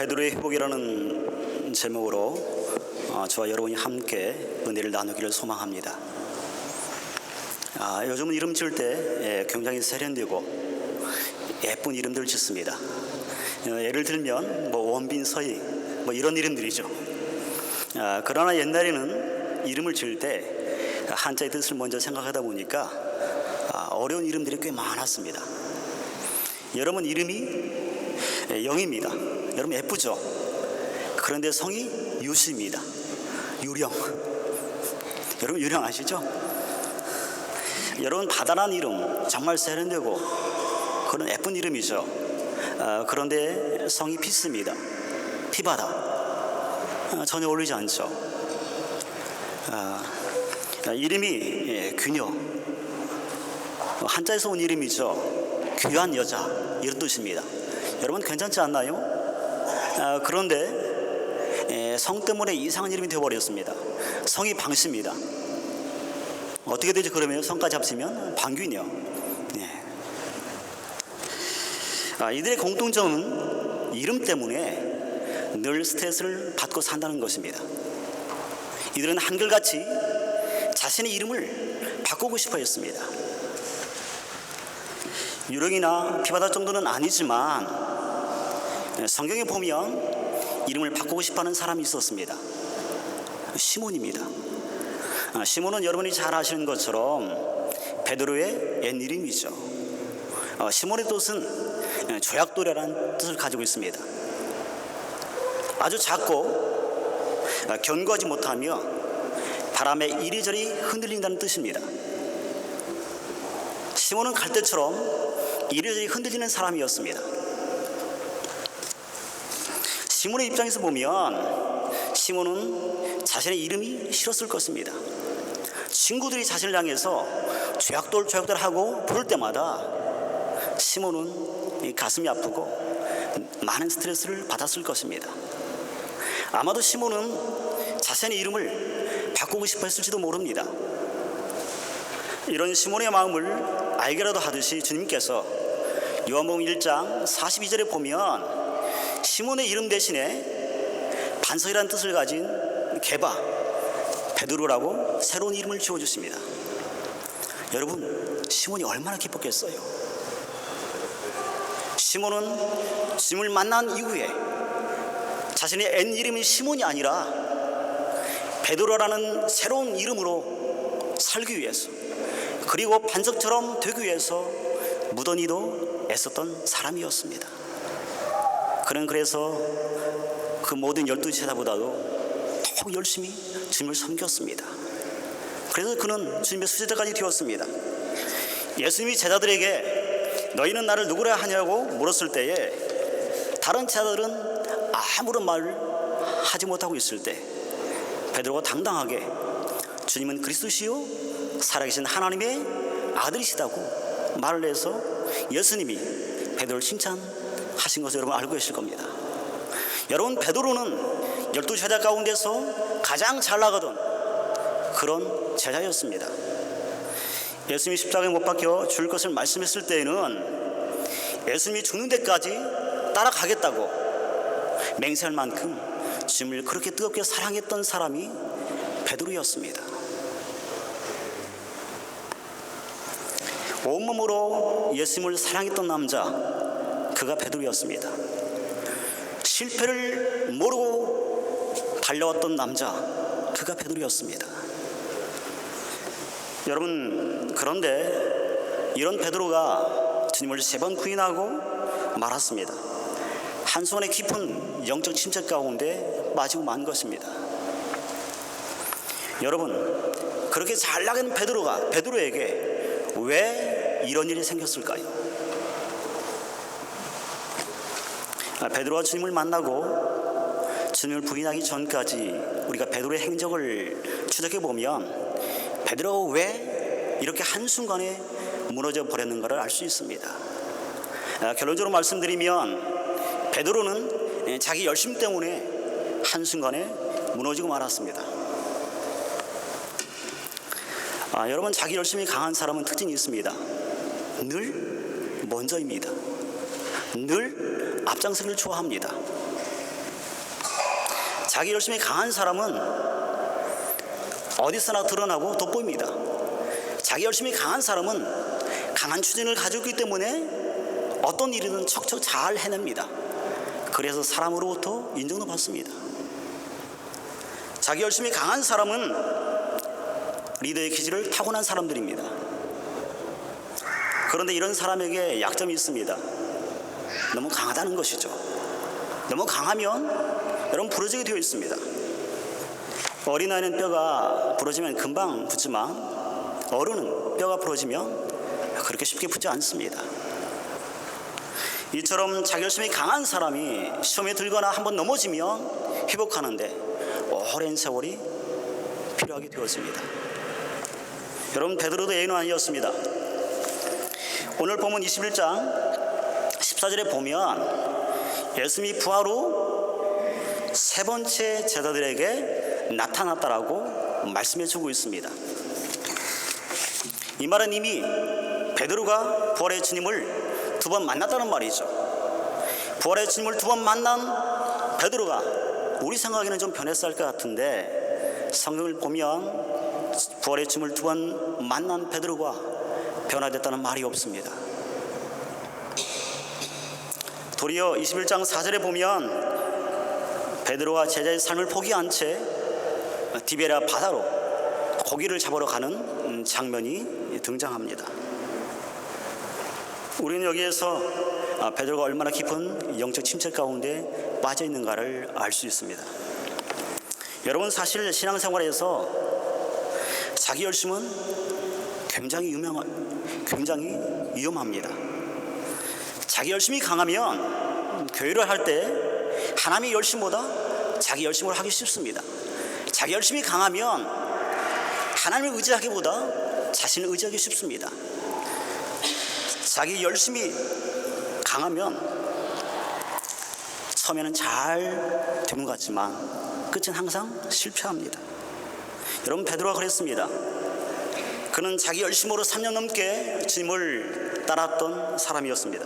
베드로의 회복이라는 제목으로 저와 여러분이 함께 은혜를 나누기를 소망합니다. 요즘은 이름 지을 때 굉장히 세련되고 예쁜 이름들을 짓습니다. 예를 들면 원빈, 서희 이런 이름들이죠. 그러나 옛날에는 이름을 지을 때 한자의 뜻을 먼저 생각하다 보니까 어려운 이름들이 꽤 많았습니다. 여러분 이름이 영입니다. 여러분 예쁘죠? 그런데 성이 유씨입니다. 유령. 여러분 유령 아시죠? 여러분 바다라는 이름 정말 세련되고 그런 예쁜 이름이죠. 그런데 성이 피스입니다. 피바다. 전혀 어울리지 않죠. 이름이 귀녀. 한자에서 온 이름이죠. 귀한 여자 이런 뜻입니다. 여러분 괜찮지 않나요? 그런데 성 때문에 이상한 이름이 되어버렸습니다. 성이 방씨입니다. 어떻게 되죠? 그러면 성까지 합치면 방귀녀. 이들의 공통점은 이름 때문에 늘 스트레스를 받고 산다는 것입니다. 이들은 한결같이 자신의 이름을 바꾸고 싶어 했습니다. 유령이나 피바다 정도는 아니지만 성경에 보면 이름을 바꾸고 싶어하는 사람이 있었습니다. 시몬입니다. 시몬은 여러분이 잘 아시는 것처럼 베드로의 옛 이름이죠. 시몬의 뜻은 조약돌이라는 뜻을 가지고 있습니다. 아주 작고 견고하지 못하며 바람에 이리저리 흔들린다는 뜻입니다. 시몬은 갈대처럼 이리저리 흔들리는 사람이었습니다. 시몬의 입장에서 보면 시몬은 자신의 이름이 싫었을 것입니다. 친구들이 자신을 향해서 조약돌 하고 부를 때마다 시몬은 가슴이 아프고 많은 스트레스를 받았을 것입니다. 아마도 시몬은 자신의 이름을 바꾸고 싶어 했을지도 모릅니다. 이런 시몬의 마음을 알게라도 하듯이 주님께서 요한복음 1장 42절에 보면 시몬의 이름 대신에 반석이라는 뜻을 가진 게바, 베드로라고 새로운 이름을 지어주십니다. 여러분, 시몬이 얼마나 기뻤겠어요? 시몬은 주님을 만난 이후에 자신의 옛 이름이 시몬이 아니라 베드로라는 새로운 이름으로 살기 위해서, 그리고 반석처럼 되기 위해서 무던히도 애썼던 사람이었습니다. 그는 그래서 그 모든 12제자보다도 더욱 열심히 주님을 섬겼습니다. 그래서 그는 주님의 수제자까지 되었습니다. 예수님이 제자들에게 너희는 나를 누구라 하냐고 물었을 때에 다른 제자들은 아무런 말을 하지 못하고 있을 때 베드로가 당당하게 주님은 그리스도시요 살아계신 하나님의 아들이시다고 말을 해서 예수님이 베드로를 칭찬하신 것을 여러분 알고 계실 겁니다. 여러분, 베드로는 12제자 가운데서 가장 잘 나가던 그런 제자였습니다. 예수님이 십자가에 못 박혀 죽을 것을 말씀했을 때에는 예수님이 죽는 데까지 따라가겠다고 맹세할 만큼 주님을 그렇게 뜨겁게 사랑했던 사람이 베드로였습니다. 온몸으로 예수님을 사랑했던 남자, 그가 베드로였습니다. 실패를 모르고 달려왔던 남자, 그가 베드로였습니다. 여러분, 그런데 이런 베드로가 주님을 3번 부인하고 말았습니다. 한손에 깊은 영적 침체 가운데 빠지고 만 것입니다. 여러분, 그렇게 잘 나가는 베드로에게 왜 이런 일이 생겼을까요? 베드로가 주님을 만나고 주님을 부인하기 전까지 우리가 베드로의 행적을 추적해 보면 베드로가 왜 이렇게 한순간에 무너져 버렸는가를 알 수 있습니다. 결론적으로 말씀드리면 베드로는 자기 열심 때문에 한순간에 무너지고 말았습니다. 여러분, 자기 열심이 강한 사람은 특징이 있습니다. 늘 먼저입니다. 늘 앞장서기를 좋아합니다. 자기 열심이 강한 사람은 어디서나 드러나고 돋보입니다. 자기 열심이 강한 사람은 강한 추진을 가지고 있기 때문에 어떤 일이든 척척 잘 해냅니다. 그래서 사람으로부터 인정도 받습니다. 자기 열심이 강한 사람은 리더의 기질을 타고난 사람들입니다. 그런데 이런 사람에게 약점이 있습니다. 너무 강하다는 것이죠. 너무 강하면 여러분 부러지게 되어 있습니다. 어린아이는 뼈가 부러지면 금방 붙지만 어른은 뼈가 부러지면 그렇게 쉽게 붙지 않습니다. 이처럼 자기 열심이 강한 사람이 시험에 들거나 한번 넘어지면 회복하는데 오랜 세월이 필요하게 되었습니다. 여러분, 베드로도 예외는 아니었습니다. 오늘 본문 21장 14절에 보면 예수님이 부활 후 세 번째 제자들에게 나타났다라고 말씀해 주고 있습니다. 이 말은 이미 베드로가 부활의 주님을 두 번 만났다는 말이죠. 부활의 주님을 두 번 만난 베드로가 우리 생각에는 좀 변했을 것 같은데 성경을 보면 부활의 주님을 두 번 만난 베드로가 변화됐다는 말이 없습니다. 도리어 21장 4절에 보면 베드로와 제자의 삶을 포기한 채 디베랴 바다로 고기를 잡으러 가는 장면이 등장합니다. 우리는 여기에서 베드로가 얼마나 깊은 영적 침체 가운데 빠져 있는가를 알 수 있습니다. 여러분, 사실 신앙생활에서 자기 열심은 굉장히 위험합니다. 자기 열심이 강하면 교회를 할 때 하나님의 열심보다 자기 열심을 하기 쉽습니다. 자기 열심이 강하면 하나님을 의지하기보다 자신을 의지하기 쉽습니다. 자기 열심이 강하면 처음에는 잘 되는 것 같지만 끝은 항상 실패합니다. 여러분, 베드로가 그랬습니다. 그는 자기 열심으로 3년 넘게 주님을 따랐던 사람이었습니다.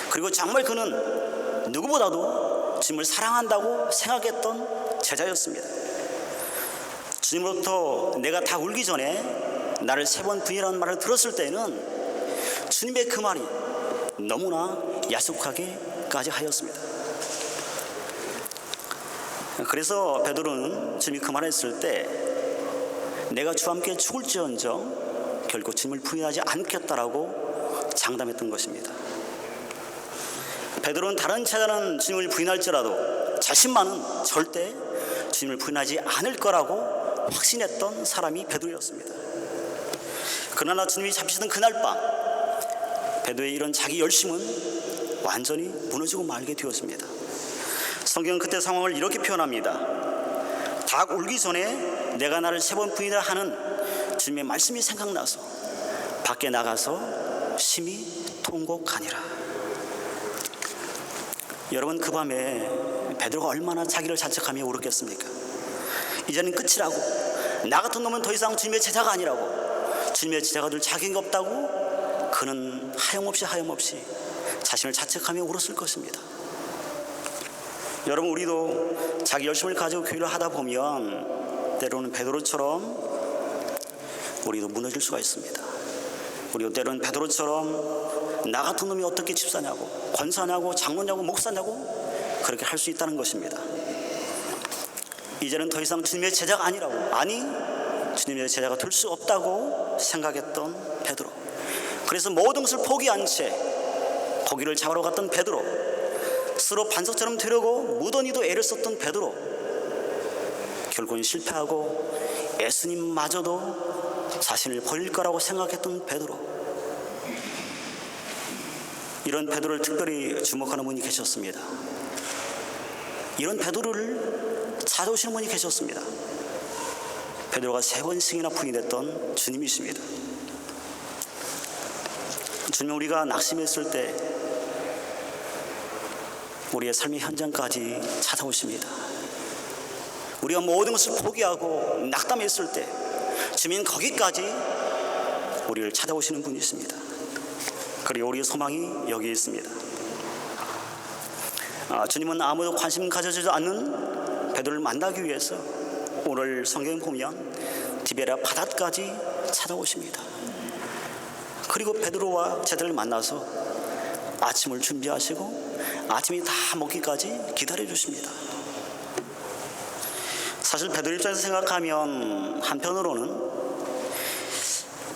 그리고 정말 그는 누구보다도 주님을 사랑한다고 생각했던 제자였습니다. 주님으로부터 내가 다 울기 전에 나를 3번 부인하는 말을 들었을 때는 주님의 그 말이 너무나 야속하게까지 하였습니다. 그래서 베드로는 주님이 그 말을 했을 때 내가 주와 함께 죽을지언정 결코 주님을 부인하지 않겠다라고 장담했던 것입니다. 베드로는 다른 제자는 주님을 부인할지라도 자신만은 절대 주님을 부인하지 않을 거라고 확신했던 사람이 베드로였습니다. 그러나 주님이 잡히시던 그날 밤 베드로의 이런 자기 열심은 완전히 무너지고 말게 되었습니다. 성경은 그때 상황을 이렇게 표현합니다. 닭 울기 전에 내가 나를 3번 부인을 하는 주님의 말씀이 생각나서 밖에 나가서 심히 통곡하니라. 여러분, 그 밤에 베드로가 얼마나 자기를 자책하며 울었겠습니까? 이제는 끝이라고, 나 같은 놈은 더 이상 주님의 제자가 아니라고, 주님의 제자가 될 자격이 없다고 그는 하염없이 자신을 자책하며 울었을 것입니다. 여러분, 우리도 자기 열심을 가지고 교회를 하다 보면 때로는 베드로처럼 우리도 무너질 수가 있습니다. 우리도 때로는 베드로처럼 나 같은 놈이 어떻게 집사냐고, 권사냐고, 장로냐고, 목사냐고 그렇게 할 수 있다는 것입니다. 이제는 더 이상 주님의 제자가 아니라고, 아니 주님의 제자가 될 수 없다고 생각했던 베드로, 그래서 모든 것을 포기한 채 고기를 잡으러 갔던 베드로, 스스로 반석처럼 되려고 무던히도 애를 썼던 베드로, 결국은 실패하고 예수님마저도 자신을 버릴 거라고 생각했던 베드로, 이런 베드로를 특별히 주목하는 분이 계셨습니다. 이런 베드로를 찾아오시는 분이 계셨습니다. 베드로가 3번씩이나 부인했던 주님이십니다. 주님, 우리가 낙심했을 때 우리의 삶의 현장까지 찾아오십니다. 우리가 모든 것을 포기하고 낙담했을 때 주님 거기까지 우리를 찾아오시는 분이십니다. 그리고 우리의 소망이 여기에 있습니다. 주님은 아무도 관심 가져주지 않는 베드로를 만나기 위해서 오늘 성경에 보면 디베랴 바다까지 찾아오십니다. 그리고 베드로와 제자를 만나서 아침을 준비하시고 아침이 다 먹기까지 기다려 주십니다. 사실 베드로 입장에서 생각하면 한편으로는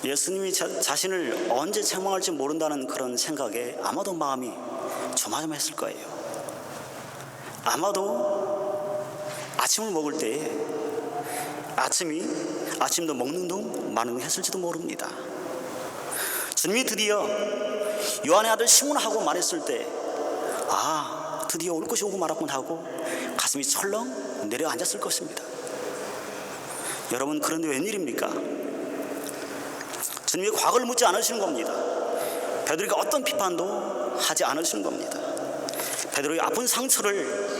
예수님이 자신을 언제 책망할지 모른다는 그런 생각에 아마도 마음이 조마조마했을 거예요. 아마도 아침을 먹을 때에 아침도 먹는 둥 마는 둥 했을지도 모릅니다. 주님이 드디어 요한의 아들 시몬하고 말했을 때 드디어 올 것이 오고 말았군 하고 가슴이 철렁 내려앉았을 것입니다. 여러분, 그런데 웬일입니까? 주님이 과거를 묻지 않으시는 겁니다. 베드로가 어떤 비판도 하지 않으시는 겁니다. 베드로의 아픈 상처를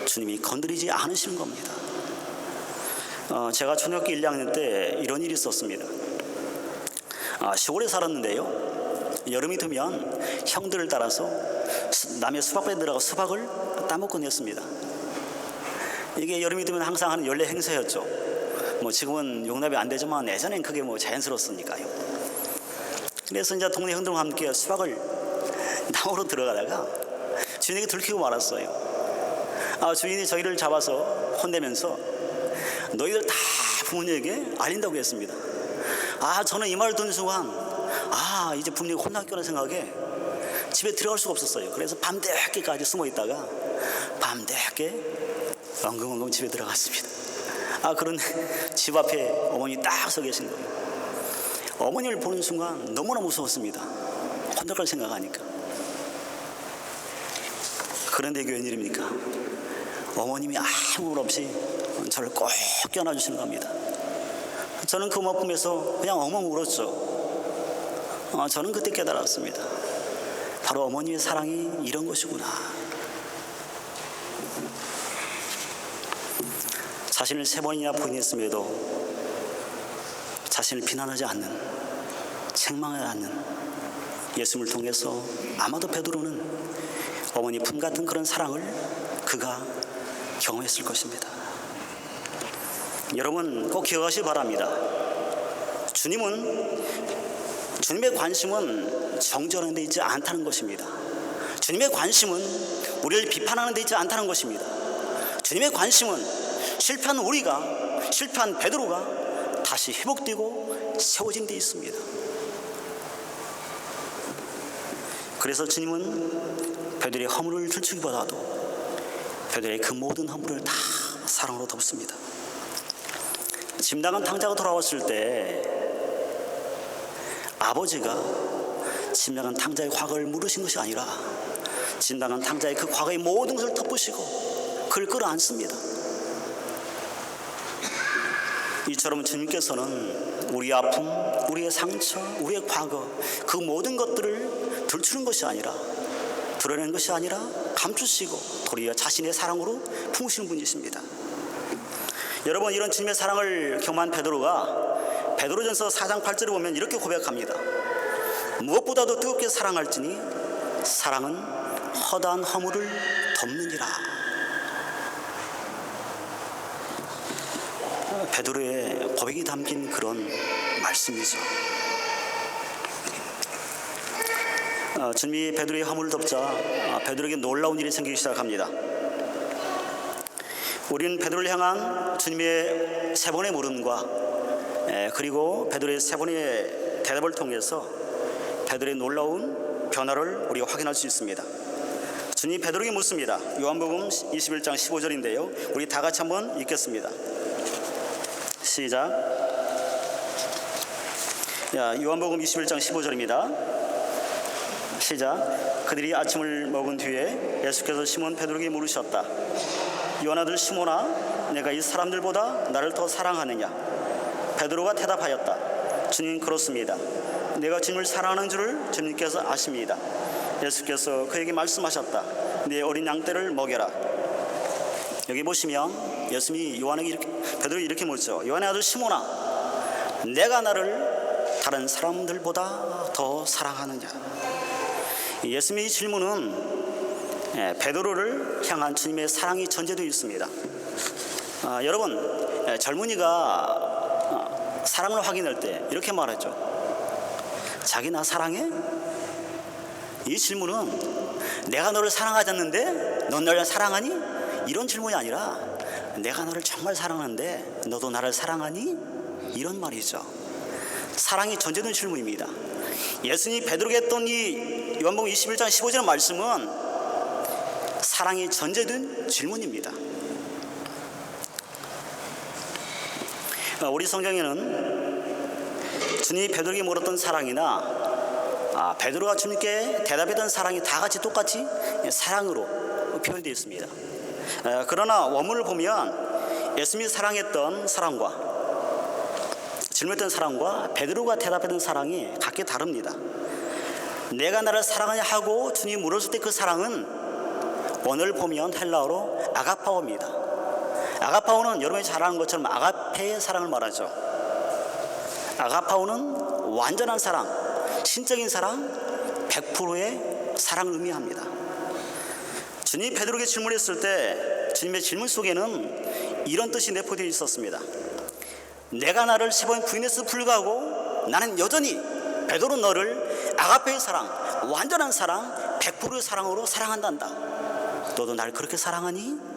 주님이 건드리지 않으시는 겁니다. 제가 초등학교 1, 2학년 때 이런 일이 있었습니다. 시골에 살았는데요, 여름이 되면 형들을 따라서 남의 수박밭에 들어가 수박을 따먹곤 했습니다. 이게 여름이 되면 항상 하는 연례 행사였죠. 지금은 용납이 안 되지만 예전엔 그게 자연스러웠으니까요. 그래서 이제 동네 형들과 함께 수박을 나무로 들어가다가 주인에게 들키고 말았어요. 주인이 저희를 잡아서 혼내면서 너희들 다 부모님에게 알린다고 했습니다. 저는 이 말을 듣는 순간 이제 부모님이 혼났구나 생각에 집에 들어갈 수가 없었어요. 그래서 밤늦게까지 숨어 있다가 밤늦게 엉금엉금 집에 들어갔습니다. 그런데 집 앞에 어머니 딱 서 계신 거예요. 어머니를 보는 순간 너무나 무서웠습니다. 혼날 걸 생각하니까. 그런데 이게 웬일입니까? 어머님이 아무 말 없이 저를 꼭 껴안아주시는 겁니다. 저는 그梦꿈에서 그냥 엉엉 울었죠. 저는 그때 깨달았습니다. 바로 어머니의 사랑이 이런 것이구나. 자신을 3번이나 부인했음에도 자신을 비난하지 않는, 책망하지 않는 예수님을 통해서 아마도 베드로는 어머니 품 같은 그런 사랑을 그가 경험했을 것입니다. 여러분, 꼭 기억하시기 바랍니다. 주님의 관심은 정죄하는 데 있지 않다는 것입니다. 주님의 관심은 우리를 비판하는 데 있지 않다는 것입니다. 주님의 관심은 실패한 실패한 베드로가 다시 회복되고 세워진 데 있습니다. 그래서 주님은 베드로의 허물을 들추기보다도 베드로의 그 모든 허물을 다 사랑으로 덮습니다. 짐 나간 탕자가 돌아왔을 때 아버지가 짐 나간 탕자의 과거를 물으신 것이 아니라 짐 나간 탕자의 그 과거의 모든 것을 덮으시고 그를 끌어안습니다. 이처럼 주님께서는 우리의 아픔, 우리의 상처, 우리의 과거, 그 모든 것들을 들추는 것이 아니라, 드러내는 것이 아니라 감추시고 도리어 자신의 사랑으로 품으시는 분이십니다. 여러분, 이런 주님의 사랑을 경험한 베드로가 베드로전서 4장 8절에 보면 이렇게 고백합니다. 무엇보다도 뜨겁게 사랑할지니 사랑은 허다한 허물을 덮느니라. 베드로의 고백이 담긴 그런 말씀이죠. 주님이 베드로의 허물을 덮자 베드로에게 놀라운 일이 생기기 시작합니다. 우리는 베드로를 향한 주님의 3번의 물음과 그리고 베드로의 3번의 대답을 통해서 베드로의 놀라운 변화를 우리가 확인할 수 있습니다. 주님이 베드로에게 묻습니다. 요한복음 21장 15절인데요. 우리 다 같이 한번 읽겠습니다. 시작. 요한복음 21장 15절입니다. 시작. 그들이 아침을 먹은 뒤에 예수께서 시몬 베드로에게 물으셨다. 요한 아들 시몬아, 내가 이 사람들보다 나를 더 사랑하느냐? 베드로가 대답하였다. 주님, 그렇습니다. 내가 주님을 사랑하는 줄을 주님께서 아십니다. 예수께서 그에게 말씀하셨다. 네 어린 양떼를 먹여라. 여기 보시면 예수님이 베드로에게 이렇게 묻죠. 요한의 아들 시몬아, 내가 나를 다른 사람들보다 더 사랑하느냐? 예수님의 질문은 베드로를 향한 주님의 사랑이 전제되어 있습니다. 여러분, 젊은이가 사랑을 확인할 때 이렇게 말하죠. 자기 나 사랑해? 이 질문은 내가 너를 사랑하지 않는데 넌 나를 사랑하니? 이런 질문이 아니라 내가 너를 정말 사랑하는데 너도 나를 사랑하니? 이런 말이죠. 사랑이 전제된 질문입니다. 예수님이 베드로에게 했던 이 요한복음 21장 15절 말씀은 사랑이 전제된 질문입니다. 우리 성경에는 주님이 베드로에게 물었던 사랑이나 베드로가 주님께 대답했던 사랑이 다 같이 똑같이 사랑으로 표현되어 있습니다. 그러나 원문을 보면 예수님이 사랑했던 사랑과 질문했던 사랑과 베드로가 대답했던 사랑이 각기 다릅니다. 내가 나를 사랑하냐 하고 주님이 물었을 때 그 사랑은 원어를 보면 헬라어로 아가파오입니다. 아가파오는 여러분이 잘 아는 것처럼 아가페의 사랑을 말하죠. 아가파오는 완전한 사랑, 신적인 사랑, 100%의 사랑을 의미합니다. 주님이 베드로에게 질문했을 때 주님의 질문 속에는 이런 뜻이 내포되어 있었습니다. 내가 나를 3번 부인했음에도 불구하고 나는 여전히 베드로 너를 아가페의 사랑, 완전한 사랑, 100%의 사랑으로 사랑한단다. 너도 날 그렇게 사랑하니?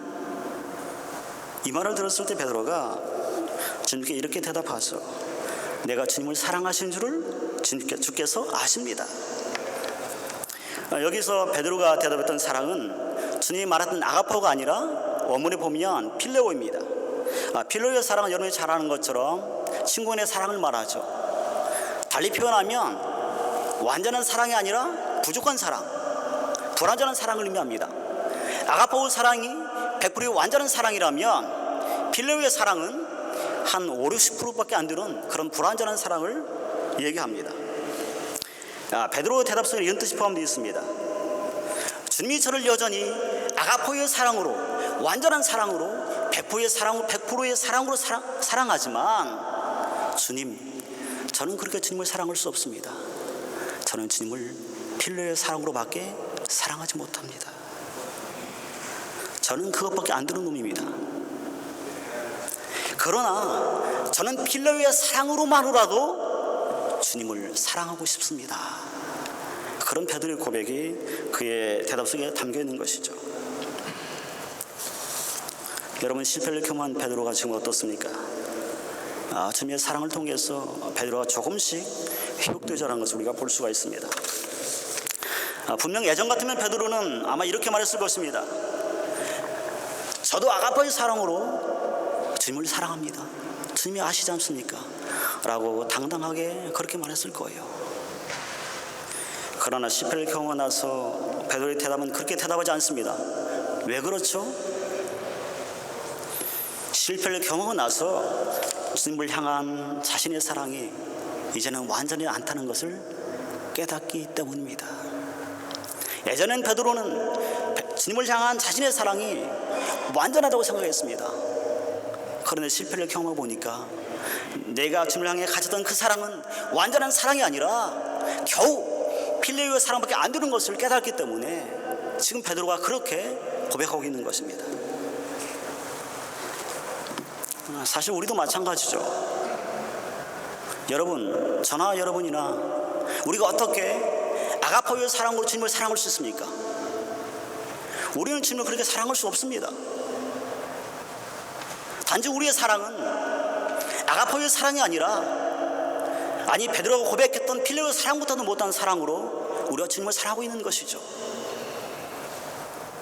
이 말을 들었을 때 베드로가 주님께 이렇게 대답하죠. 내가 주님을 사랑하신 줄을 주께서 아십니다. 여기서 베드로가 대답했던 사랑은 주님이 말했던 아가파오가 아니라 원문에 보면 필레오입니다. 필레오의 사랑은 여러분이 잘 아는 것처럼 친구의 사랑을 말하죠. 달리 표현하면 완전한 사랑이 아니라 부족한 사랑, 불완전한 사랑을 의미합니다. 아가파오 사랑이 100%의 완전한 사랑이라면 필레오의 사랑은 한 5, 60%밖에 안 되는 그런 불완전한 사랑을 얘기합니다. 베드로의 대답 속에 이런 뜻이 포함되어 있습니다. 주님이 저를 여전히 아가포의 사랑으로, 완전한 사랑으로, 100%의 사랑으로 사랑하지만 주님, 저는 그렇게 주님을 사랑할 수 없습니다. 저는 주님을 필레오의 사랑으로밖에 사랑하지 못합니다. 저는 그것밖에 안 되는 놈입니다. 그러나 저는 필레오의 사랑으로만으로도 주님을 사랑하고 싶습니다. 그런 베드로의 고백이 그의 대답 속에 담겨 있는 것이죠. 여러분, 실패를 경험한 베드로가 지금 어떻습니까? 주님의 사랑을 통해서 베드로가 조금씩 회복되자는 것을 우리가 볼 수가 있습니다. 분명 예전 같으면 베드로는 아마 이렇게 말했을 것입니다. 저도 아가파의 사랑으로 주님을 사랑합니다. 주님이 아시지 않습니까? 라고 당당하게 그렇게 말했을 거예요. 그러나 실패를 경험하고 나서 베드로의 대답은 그렇게 대답하지 않습니다. 왜 그렇죠? 실패를 경험하고 나서 주님을 향한 자신의 사랑이 이제는 완전히 않다는 것을 깨닫기 때문입니다. 예전엔 베드로는 주님을 향한 자신의 사랑이 완전하다고 생각했습니다. 그런데 실패를 경험해 보니까 내가 주님을 향해 가졌던 그 사랑은 완전한 사랑이 아니라 겨우 필레오의 사랑밖에 안 되는 것을 깨닫기 때문에 지금 베드로가 그렇게 고백하고 있는 것입니다. 사실 우리도 마찬가지죠. 여러분, 저나 여러분이나 우리가 어떻게 아가파오의 사랑으로 주님을 사랑할 수 있습니까? 우리는 주님을 그렇게 사랑할 수 없습니다. 단지 우리의 사랑은 아가파오의 사랑이 아니라 베드로가 고백했던 필레오의 사랑보다도 못한 사랑으로 우리가 주님을 사랑하고 있는 것이죠.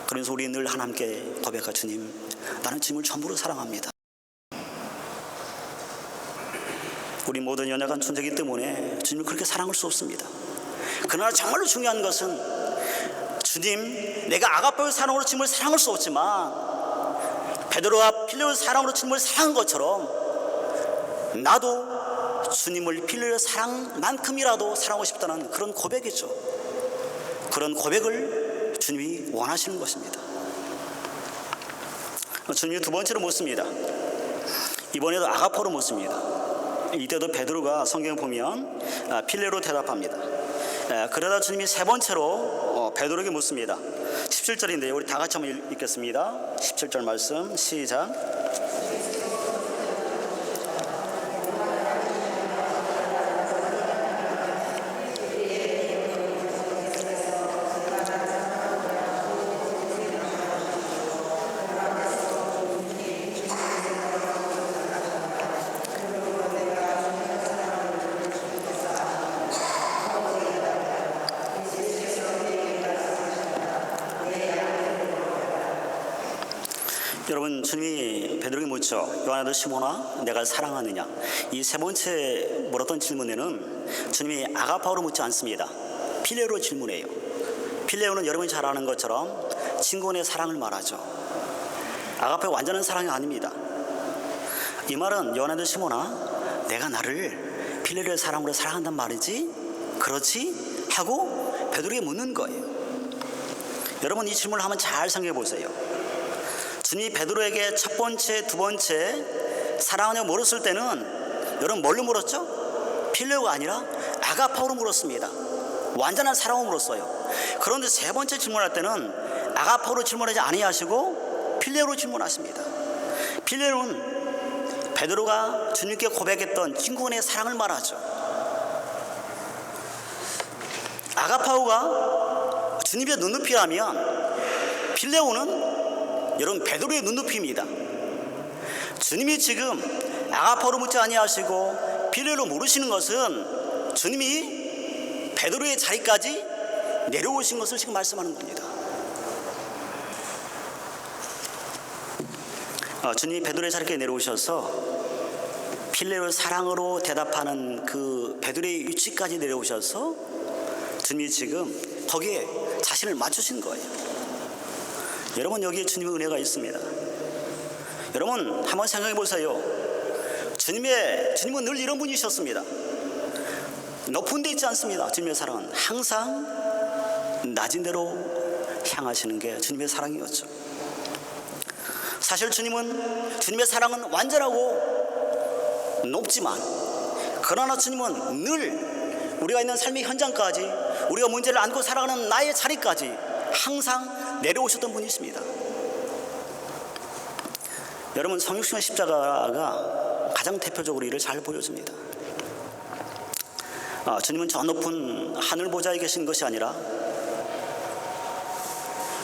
그래서 우리 늘 하나님께 고백할 주님, 나는 주님을 전부로 사랑합니다. 우리 모든 연약한 존재이기 때문에 주님을 그렇게 사랑할 수 없습니다. 그러나 정말로 중요한 것은 주님, 내가 아가파오의 사랑으로 주님을 사랑할 수 없지만 베드로와 필레오의 사랑으로 주님을 사랑한 것처럼 나도 주님을 필레오의 사랑만큼이라도 사랑하고 싶다는 그런 고백이죠. 그런 고백을 주님이 원하시는 것입니다. 주님이 두 번째로 묻습니다. 이번에도 아가파오로 묻습니다. 이때도 베드로가 성경을 보면 필레오로 대답합니다. 그러다 주님이 세 번째로 베드로에게 묻습니다. 17절인데요. 우리 다 같이 한번 읽겠습니다. 17절 말씀 시작. 여러분, 주님이 베드로에게 묻죠. 요한 아들 시몬아, 내가 사랑하느냐? 이 세 번째 물었던 질문에는 주님이 아가파오로 묻지 않습니다. 필레오로 질문해요. 필레오는 여러분이 잘 아는 것처럼 친구의 사랑을 말하죠. 아가파오 완전한 사랑이 아닙니다. 이 말은 요한 아들 시몬아, 내가 나를 필레오의 사랑으로 사랑한단 말이지? 그렇지? 하고 베드로에게 묻는 거예요. 여러분, 이 질문을 한번 잘 생각해 보세요. 주님이 베드로에게 첫 번째, 두 번째 사랑하냐고 물었을 때는 여러분 뭘로 물었죠? 필레오가 아니라 아가파오로 물었습니다. 완전한 사랑으로 물었어요. 그런데 세 번째 질문할 때는 아가파오로 질문하지 아니하시고 필레오로 질문하십니다. 필레오는 베드로가 주님께 고백했던 친구간의 사랑을 말하죠. 아가파오가 주님의 눈높이라면 필레오는 여러분 베드로의 눈높이입니다. 주님이 지금 아가파오로 묻지 아니하시고 필레오로 물으시는 것은 주님이 베드로의 자리까지 내려오신 것을 지금 말씀하는 겁니다. 주님이 베드로의 자리까지 내려오셔서 필레오의 사랑으로 대답하는 그 베드로의 위치까지 내려오셔서 주님이 지금 거기에 자신을 맞추신 거예요. 여러분, 여기에 주님의 은혜가 있습니다. 여러분 한번 생각해 보세요. 주님은 늘 이런 분이셨습니다. 높은 데 있지 않습니다. 주님의 사랑은 항상 낮은 데로 향하시는 게 주님의 사랑이었죠. 사실 주님의 사랑은 완전하고 높지만, 그러나 주님은 늘 우리가 있는 삶의 현장까지, 우리가 문제를 안고 살아가는 나의 자리까지 항상 내려오셨던 분이십니다. 여러분, 성육신의 십자가가 가장 대표적으로 이를 잘 보여줍니다. 주님은 저 높은 하늘 보좌에 계신 것이 아니라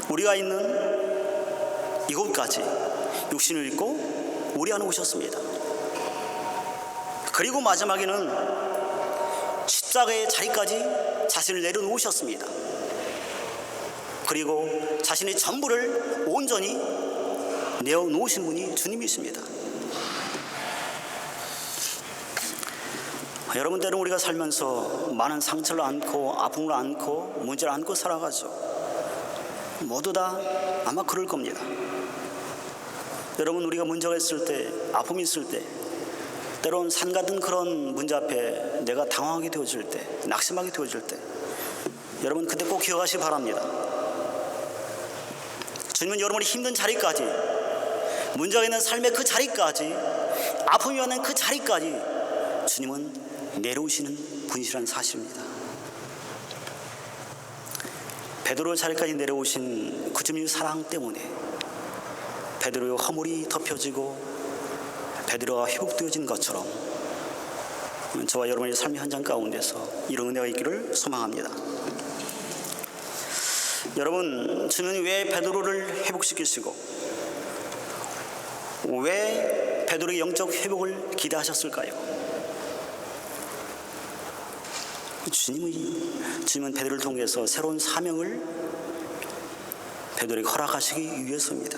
우리가 있는 이곳까지 육신을 입고 우리 안에 오셨습니다. 그리고 마지막에는 십자가의 자리까지 자신을 내려놓으셨습니다. 그리고 자신의 전부를 온전히 내어놓으신 분이 주님이십니다. 여러분, 때는 우리가 살면서 많은 상처를 안고 아픔을 안고 문제를 안고 살아가죠. 모두 다 아마 그럴 겁니다. 여러분, 우리가 문제가 있을 때, 아픔이 있을 때, 때론 산 같은 그런 문제 앞에 내가 당황하게 되어질 때, 낙심하게 되어질 때, 여러분 그때 꼭 기억하시기 바랍니다. 주님은 여러분이 힘든 자리까지, 문제가 있는 삶의 그 자리까지, 아픔이 오는 그 자리까지 주님은 내려오시는 분이시라는 사실입니다. 베드로 자리까지 내려오신 그 주님의 사랑 때문에 베드로의 허물이 덮여지고 베드로가 회복되어진 것처럼 저와 여러분의 삶의 현장 가운데서 이런 은혜가 있기를 소망합니다. 여러분, 주님은 왜 베드로를 회복시키시고 왜 베드로의 영적 회복을 기대하셨을까요? 주님은 베드로를 통해서 새로운 사명을 베드로에게 허락하시기 위해서입니다.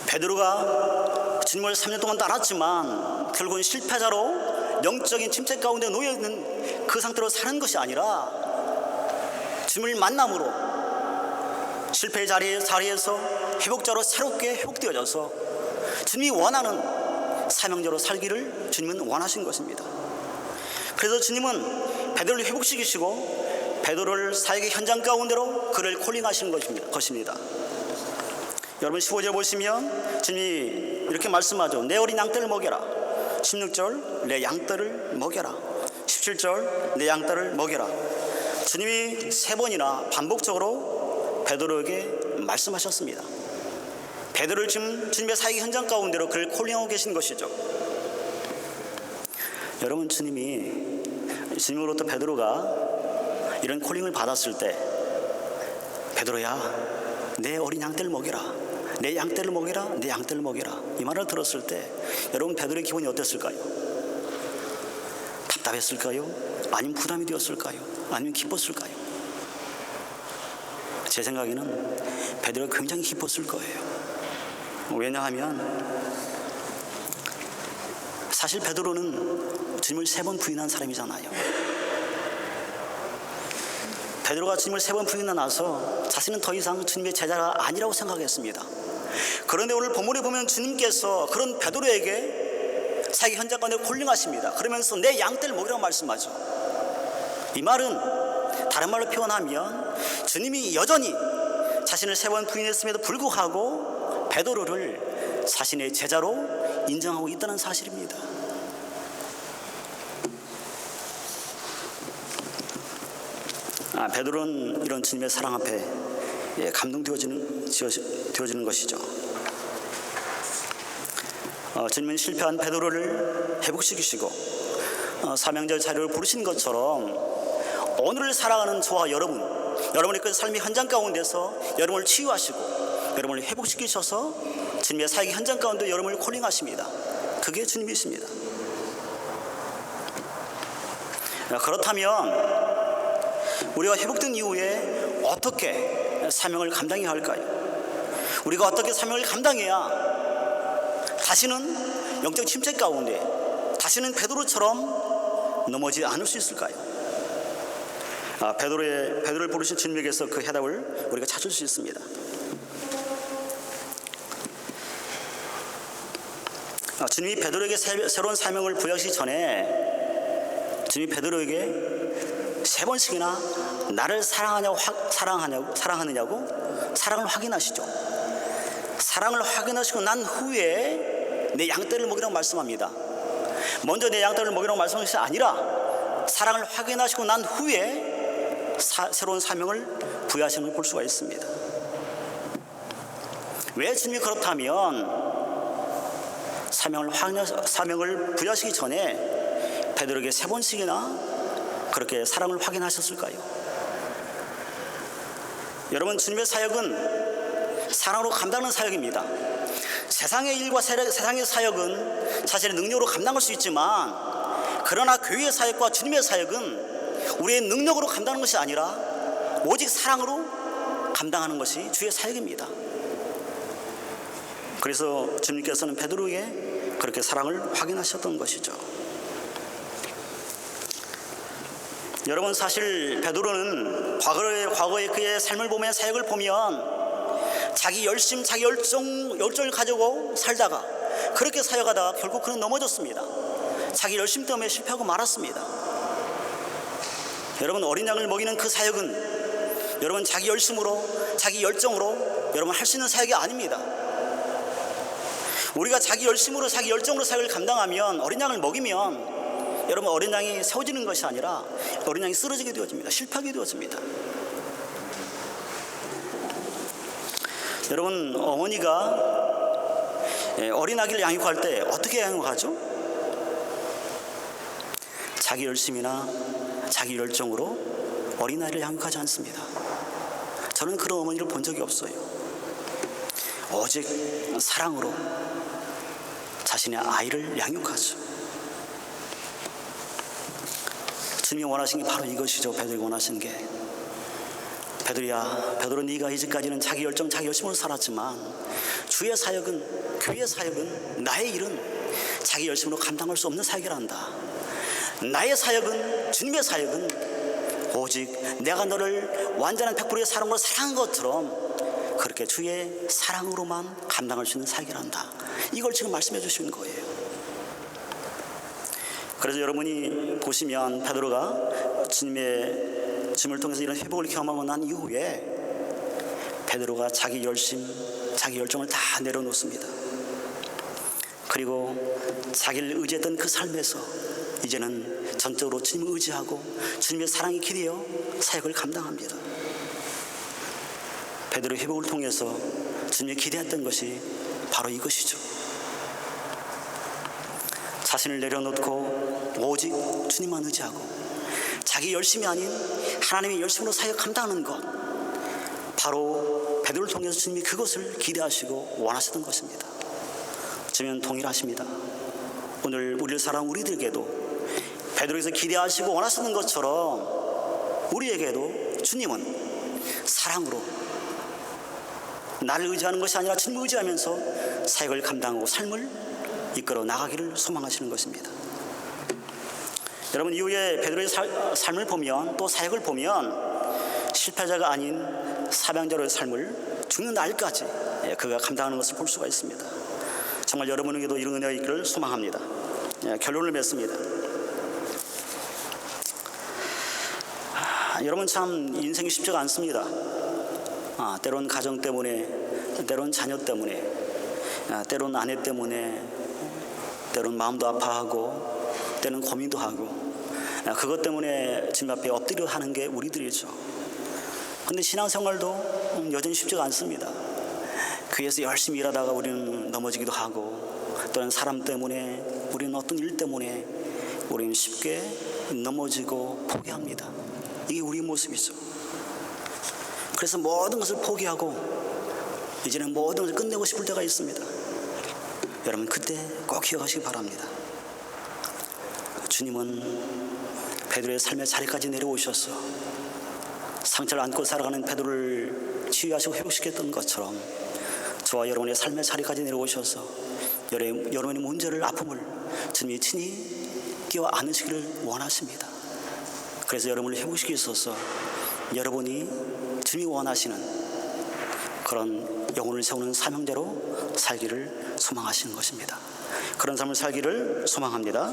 베드로가 주님을 3년 동안 따랐지만 결국은 실패자로 영적인 침체 가운데 놓여있는 그 상태로 사는 것이 아니라 주님을 만남으로 실패의 자리에서 회복자로 새롭게 회복되어져서 주님이 원하는 사명자로 살기를 주님은 원하신 것입니다. 그래서 주님은 베드로를 회복시키시고 베드로를 사역의 현장 가운데로 그를 콜링하시는 것입니다. 여러분 15절 보시면 주님이 이렇게 말씀하죠. 내 어린 양떼를 먹여라. 16절 내 양떼를 먹여라. 17절 내 양떼를 먹여라. 주님이 3번이나 반복적으로 베드로에게 말씀하셨습니다. 베드로를 지금 주님의 사역 현장 가운데로 그를 콜링하고 계신 것이죠. 여러분, 주님으로부터 베드로가 이런 콜링을 받았을 때, 베드로야, 내 어린 양떼를 먹여라, 내 양떼를 먹여라, 내 양떼를 먹여라, 이 말을 들었을 때 여러분, 베드로의 기분이 어땠을까요? 답답했을까요? 아니면 부담이 되었을까요? 아니면 기뻤을까요? 제 생각에는 베드로가 굉장히 기뻤을 거예요. 왜냐하면 사실 베드로는 주님을 3번 부인한 사람이잖아요. 베드로가 주님을 3번 부인하고 나서 자신은 더 이상 주님의 제자가 아니라고 생각했습니다. 그런데 오늘 본문에 보면 주님께서 그런 베드로에게 사역 현장 가운데 콜링하십니다. 그러면서 내 양떼를 먹이라고 말씀하죠. 이 말은 다른 말로 표현하면 주님이 여전히 자신을 3번 부인했음에도 불구하고 베드로를 자신의 제자로 인정하고 있다는 사실입니다. 베드로는 이런 주님의 사랑 앞에 감동되어지는 것이죠. 주님은 실패한 베드로를 회복시키시고 사명절 자료를 부르신 것처럼 오늘을 살아가는 저와 여러분의 그 삶의 현장 가운데서 여러분을 치유하시고 여러분을 회복시키셔서 주님의 사역의 현장 가운데 여러분을 콜링하십니다. 그게 주님이십니다. 그렇다면 우리가 회복된 이후에 어떻게 사명을 감당해야 할까요? 우리가 어떻게 사명을 감당해야 다시는 영적 침체 가운데 다시는 베드로처럼 넘어지지 않을 수 있을까요? 베드로를 부르신 주님에게서 그 해답을 우리가 찾을 수 있습니다. 주님이 베드로에게 새로운 사명을 부여하시기 전에 주님이 베드로에게 3번씩이나 나를 사랑하느냐고 사랑을 확인하시죠. 사랑을 확인하시고 난 후에 내 양떼를 먹이라고 말씀합니다. 먼저 내 양떼를 먹이라고 말씀하신 것이 아니라 사랑을 확인하시고 난 후에 새로운 사명을 부여하시는 걸 볼 수가 있습니다. 왜 주님이 그렇다면 사명을 부여하시기 전에 베드로에게 3번씩이나 그렇게 사랑을 확인하셨을까요? 여러분, 주님의 사역은 사랑으로 감당하는 사역입니다. 세상의 일과 세상의 사역은 자신의 능력으로 감당할 수 있지만, 그러나 교회의 사역과 주님의 사역은 우리의 능력으로 감당하는 것이 아니라 오직 사랑으로 감당하는 것이 주의 사역입니다. 그래서 주님께서는 베드로에게 그렇게 사랑을 확인하셨던 것이죠. 여러분, 사실 베드로는 과거의 그의 삶을 보면, 사역을 보면 자기 열심, 자기 열정을 가지고 살다가 그렇게 사역하다가 결국 그는 넘어졌습니다. 자기 열심 때문에 실패하고 말았습니다. 여러분, 어린 양을 먹이는 그 사역은 여러분 자기 열심으로, 자기 열정으로 여러분 할 수 있는 사역이 아닙니다. 우리가 자기 열심으로, 자기 열정으로 사역을 감당하면, 어린 양을 먹이면 여러분 어린 양이 세워지는 것이 아니라 어린 양이 쓰러지게 되어집니다. 실패하게 되어집니다. 여러분, 어머니가 어린 아기를 양육할 때 어떻게 양육하죠? 자기 열심이나 자기 열정으로 어린 아이를 양육하지 않습니다. 저는 그런 어머니를 본 적이 없어요. 오직 사랑으로 자신의 아이를 양육하죠. 주님이 원하시는 게 바로 이것이죠. 베드로가 원하시는 게. 베드로, 네가 이제까지는 자기 열정, 자기 열심으로 살았지만 주의 사역은, 교회의 사역은, 나의 일은 자기 열심으로 감당할 수 없는 사역이란다. 나의 사역은, 주님의 사역은 오직 내가 너를 완전한 100%의 사랑으로 사랑한 것처럼 그렇게 주의 사랑으로만 감당할 수 있는 사역이란다. 이걸 지금 말씀해 주시는 거예요. 그래서 여러분이 보시면 베드로가 주님을 통해서 이런 회복을 경험하고 난 이후에 베드로가 자기 열심, 자기 열정을 다 내려놓습니다. 그리고 자기를 의지했던 그 삶에서 이제는 전적으로 주님을 의지하고 주님의 사랑이 기대어 사역을 감당합니다. 베드로의 회복을 통해서 주님이 기대했던 것이 바로 이것이죠. 자신을 내려놓고 오직 주님만 의지하고 자기 열심이 아닌 하나님의 열심으로 사역 감당하는 것, 바로 베드로를 통해서 주님이 그것을 기대하시고 원하시던 것입니다. 주님은 동일하십니다. 오늘 우리를 사랑하는 우리들에게도 베드로에서 기대하시고 원하시는 것처럼 우리에게도 주님은 사랑으로 나를 의지하는 것이 아니라 주님을 의지하면서 사역을 감당하고 삶을 이끌어 나가기를 소망하시는 것입니다. 여러분, 이후에 베드로의 삶을 보면, 또 사역을 보면 실패자가 아닌 사명자로의 삶을 죽는 날까지 그가 감당하는 것을 볼 수가 있습니다. 정말 여러분에게도 이런 은혜가 있기를 소망합니다. 결론을 맺습니다. 여러분, 참 인생이 쉽지가 않습니다. 때론 가정 때문에, 때론 자녀 때문에, 때론 아내 때문에, 때론 마음도 아파하고, 때론 고민도 하고, 그것 때문에 주님 앞에 엎드려 하는 게 우리들이죠. 근데 신앙생활도 여전히 쉽지가 않습니다. 교회에서 열심히 일하다가 우리는 넘어지기도 하고, 또는 사람 때문에, 우리는 어떤 일 때문에 우리는 쉽게 넘어지고 포기합니다. 이게 우리의 모습이죠. 그래서 모든 것을 포기하고 이제는 모든 것을 끝내고 싶을 때가 있습니다. 여러분, 그때 꼭 기억하시기 바랍니다. 주님은 베드로의 삶의 자리까지 내려오셔서 상처를 안고 살아가는 베드로를 치유하시고 회복시켰던 것처럼 저와 여러분의 삶의 자리까지 내려오셔서 여러분의 문제를, 아픔을 주님이 친히 끼워 안으시기를 원하십니다. 그래서 여러분을 회복시키기 위해서 여러분이 주님이 원하시는 그런 영혼을 세우는 사명자로 살기를 소망하시는 것입니다. 그런 삶을 살기를 소망합니다.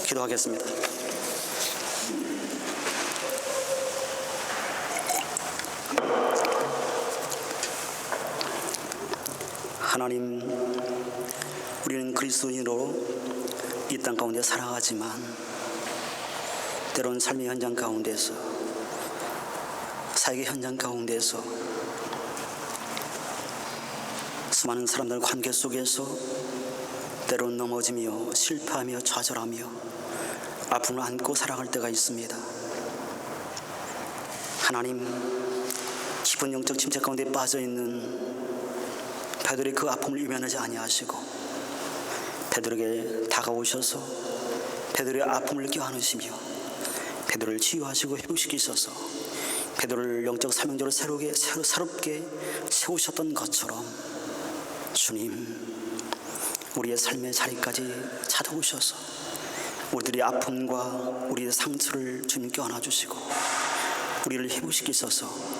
기도하겠습니다. 하나님, 우리는 그리스도인으로 이 땅 가운데 살아가지만 때로는 삶의 현장 가운데서, 사역의 현장 가운데서, 수많은 사람들 관계 속에서 때로는 넘어지며 실패하며 좌절하며 아픔을 안고 살아갈 때가 있습니다. 하나님, 깊은 영적 침체 가운데 빠져있는 베드로의 그 아픔을 외면하지 아니하시고 베드로에게 다가오셔서 베드로의 아픔을 껴안으시며 베드로를 치유하시고 회복시키셔서 베드로를 영적 사명자로 새롭게 세우셨던 것처럼 주님, 우리의 삶의 자리까지 찾아오셔서 우리들의 아픔과 우리의 상처를 주님께 안아주시고 우리를 회복시키셔서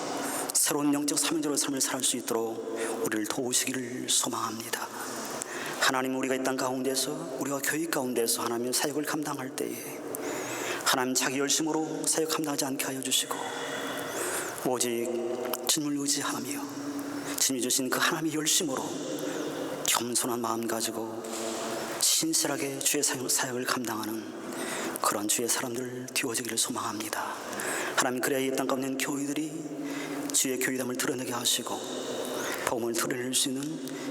새로운 영적 사명자로 삶을 살 수 있도록 우리를 도우시기를 소망합니다. 하나님, 우리가 이 땅 가운데서, 우리가 교회 가운데서 하나님의 사역을 감당할 때에 하나님 자기 열심으로 사역 감당하지 않게 하여 주시고 오직 주님을 의지하며 주님이 주신 그 하나님의 열심으로 겸손한 마음 가지고 신실하게 주의 사역을 감당하는 그런 주의 사람들 되어지기를 소망합니다. 하나님, 그래야 이 땅 가운데 있는 교회들이 주의 교회됨을 드러내게 하시고 복음을 드러낼 수 있는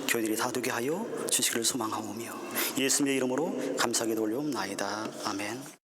교회들이 다 되게 하여 주시기를 소망하오며 예수님의 이름으로 감사하게 돌려옵나이다. 아멘.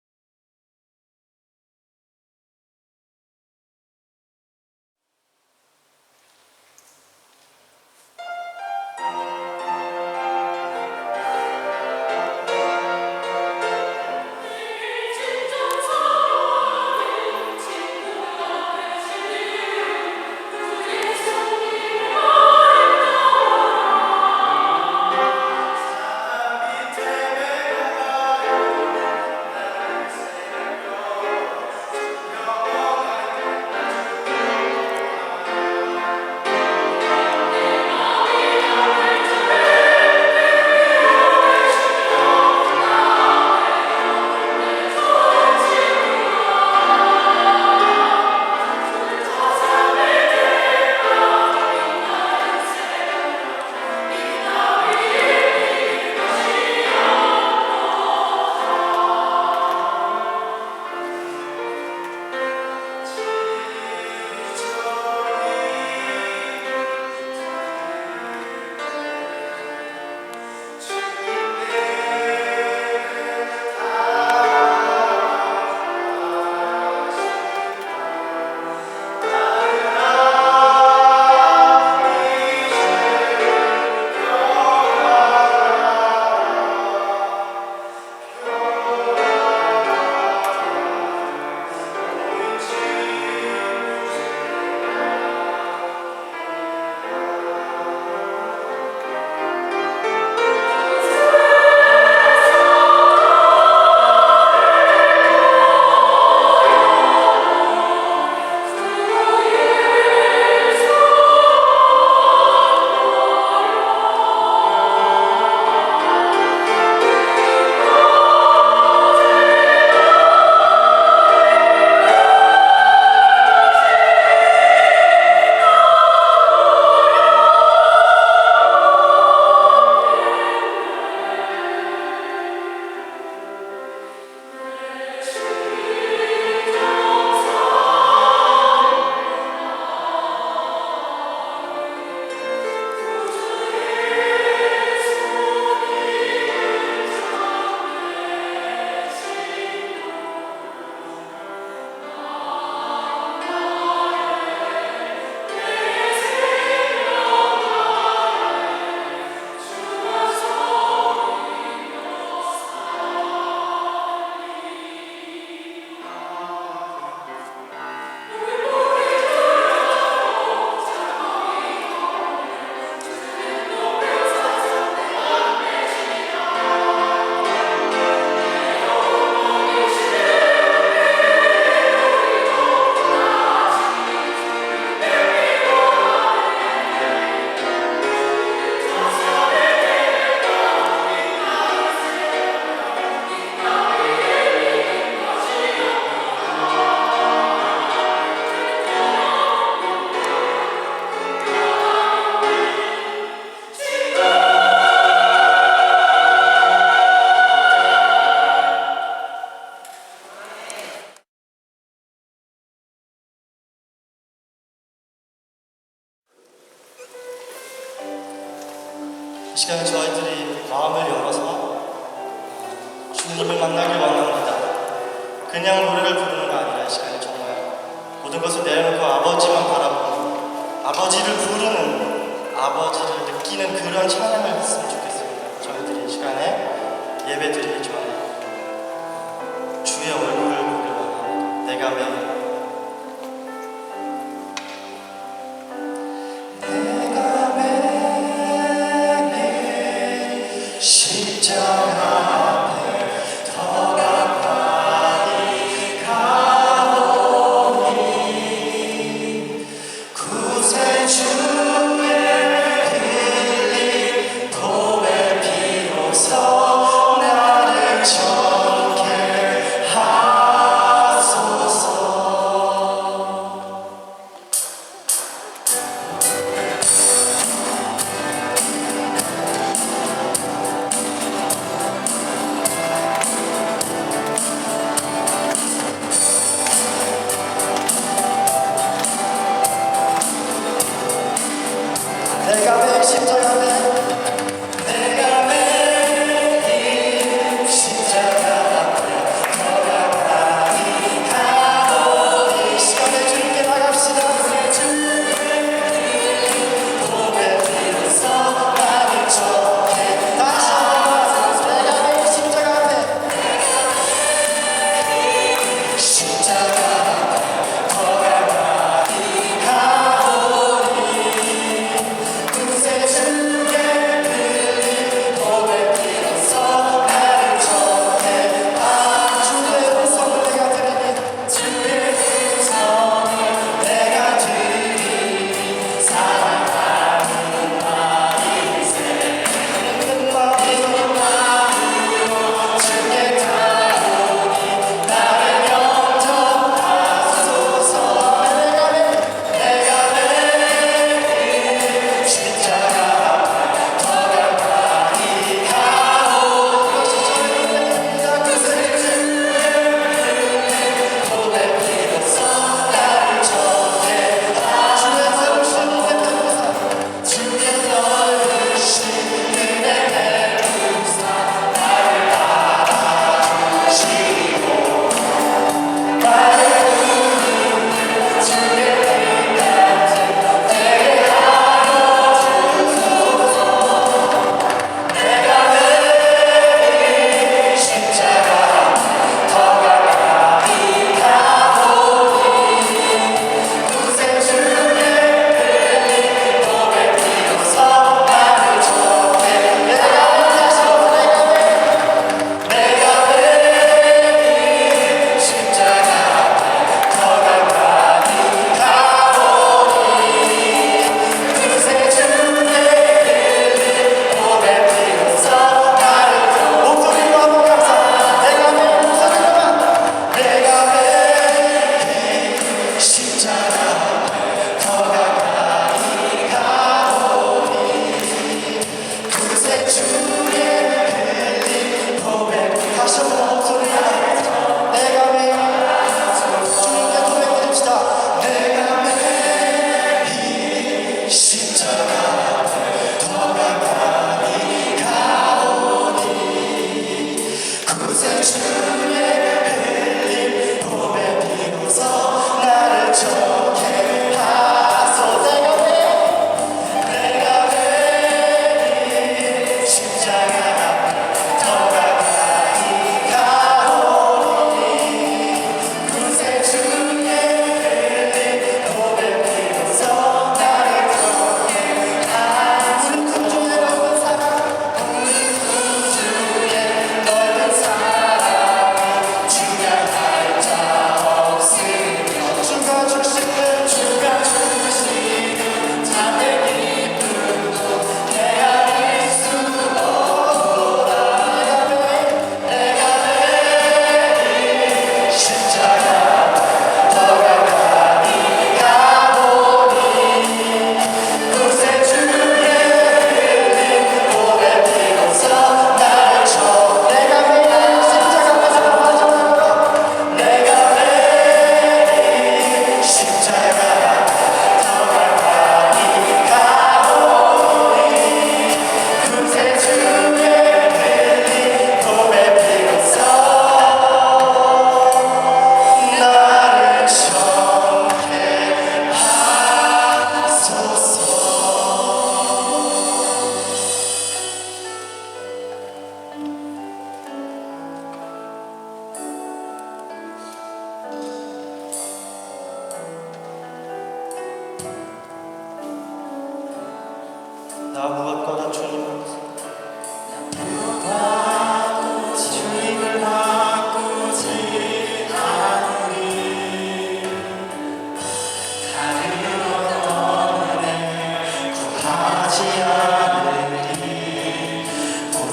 마음을 열어서 주님을 만나길 원합니다. 그냥 노래를 부르는 거 아니라 이 시간에 정말 모든 것을 내려놓고 아버지만 바라보는, 아버지를 부르는, 아버지를 느끼는 그런 찬양을 했으면 좋겠습니다. 저희들이 이 시간에 예배 드리기 전에 주의 얼굴을 보길 원합니다. 내가 매일 십자가 앞에 더 가까이 가오니 구세주의 흘린 보배 비로소 나를 정케 하소서.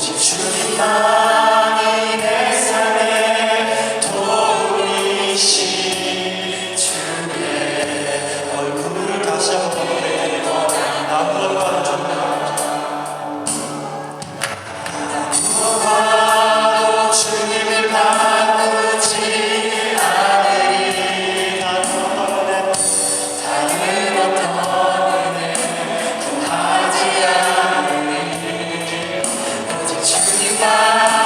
오직 주님만이 내 삶의 도움이시 주의 얼굴을 다시 한번 보내드리고 나무와 무엇과도 주님을 바꾸지 않으리. 다른 어떤 은혜 구하지 않으리. 오직 주님만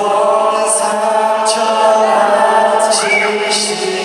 없는 상처와 지시